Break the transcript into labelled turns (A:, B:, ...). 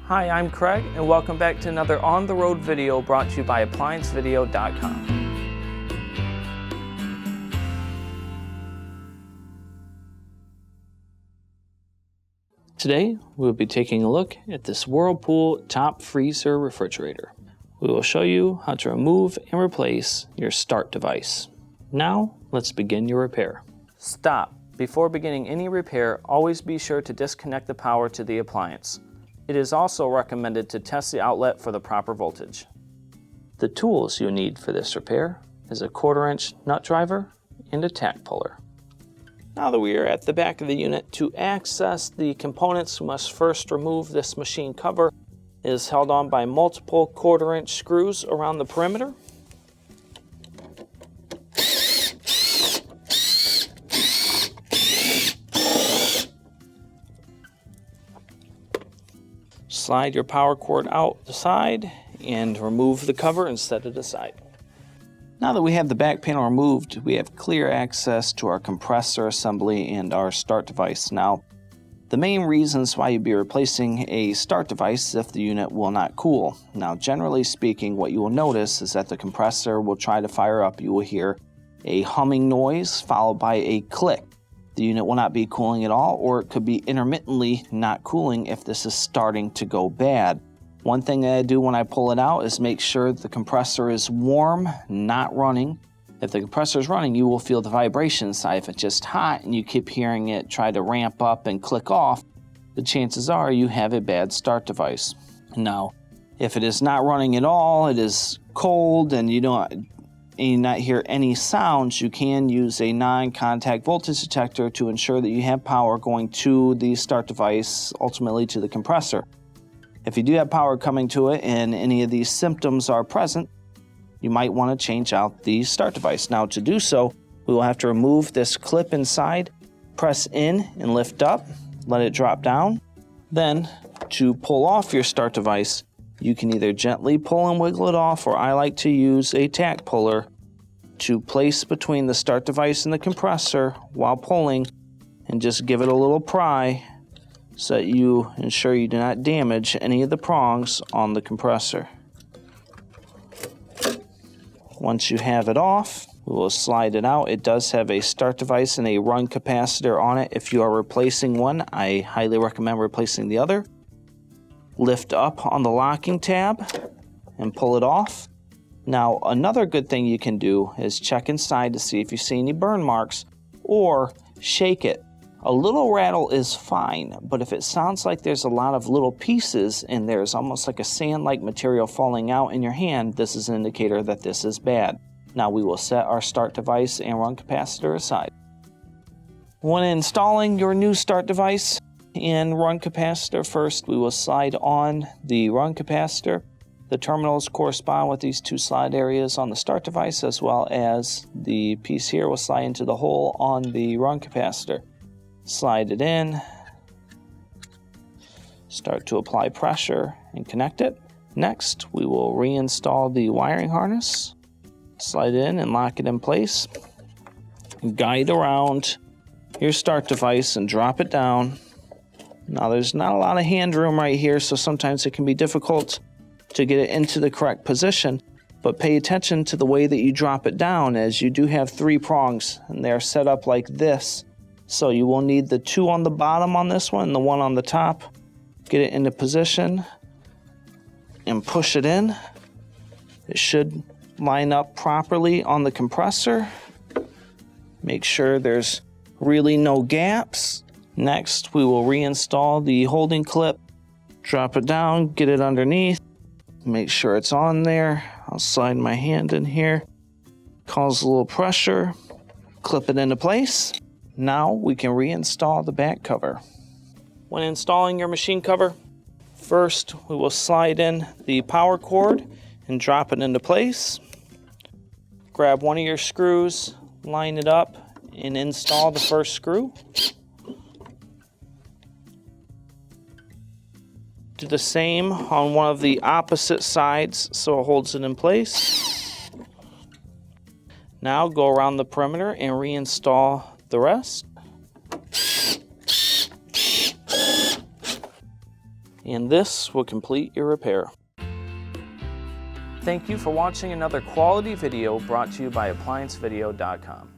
A: Hi, I'm Craig, and welcome back to another On the Road video brought to you by ApplianceVideo.com. Today, we'll be taking a look at this Whirlpool Top Freezer Refrigerator. We will show you how to remove and replace your start device. Now, let's begin your repair. Stop. Before beginning any repair, always be sure to disconnect the power to the appliance. It is also recommended to test the outlet for the proper voltage. The tools you need for this repair is a 1/4-inch nut driver and a tack puller. Now that we are at the back of the unit, to access the components, we must first remove this machine cover. It is held on by multiple 1/4-inch screws around the perimeter. Slide your power cord out the side and remove the cover and set it aside. Now that we have the back panel removed, we have clear access to our compressor assembly and our start device. Now, the main reasons why you'd be replacing a start device is if the unit will not cool. Now, generally speaking, what you will notice is that the compressor will try to fire up. You will hear a humming noise followed by a click. The unit will not be cooling at all, or it could be intermittently not cooling if this is starting to go bad. One thing that I do when I pull it out is make sure the compressor is warm, not running. If the compressor is running, you will feel the vibration inside. If it's just hot and you keep hearing it try to ramp up and click off, the chances are you have a bad start device. Now, if it is not running at all, it is cold and you not hear any sounds, you can use a non-contact voltage detector to ensure that you have power going to the start device, ultimately to the compressor. If you do have power coming to it and any of these symptoms are present, you might want to change out the start device. Now, to do so, we will have to remove this clip inside, press in and lift up, let it drop down. Then, to pull off your start device, you can either gently pull and wiggle it off, or I like to use a tack puller to place between the start device and the compressor while pulling, and just give it a little pry so that you ensure you do not damage any of the prongs on the compressor. Once you have it off, we will slide it out. It does have a start device and a run capacitor on it. If you are replacing one, I highly recommend replacing the other. Lift up on the locking tab and pull it off. Now, another good thing you can do is check inside to see if you see any burn marks, or shake it. A little rattle is fine, but if it sounds like there's a lot of little pieces and there's almost like a sand-like material falling out in your hand, this is an indicator that this is bad. Now we will set our start device and run capacitor aside. When installing your new start device and run capacitor, first we will slide on the run capacitor. The terminals correspond with these two slide areas on the start device, as well as the piece here will slide into the hole on the run capacitor. Slide it in, start to apply pressure and connect it. Next, we will reinstall the wiring harness, slide it in and lock it in place. Guide around your start device and drop it down. Now, there's not a lot of hand room right here, so sometimes it can be difficult to get it into the correct position, but pay attention to the way that you drop it down, as you do have 3 prongs and they're set up like this. So you will need the 2 on the bottom on this one and the 1 on the top. Get it into position and push it in. It should line up properly on the compressor. Make sure there's really no gaps. Next, we will reinstall the holding clip. Drop it down, get it underneath. Make sure it's on there. I'll slide my hand in here. Cause a little pressure. Clip it into place. Now we can reinstall the back cover. When installing your machine cover, first we will slide in the power cord and drop it into place. Grab one of your screws, line it up, and install the first screw. Do the same on one of the opposite sides so it holds it in place. Now go around the perimeter and reinstall the rest. And this will complete your repair. Thank you for watching another quality video brought to you by ApplianceVideo.com.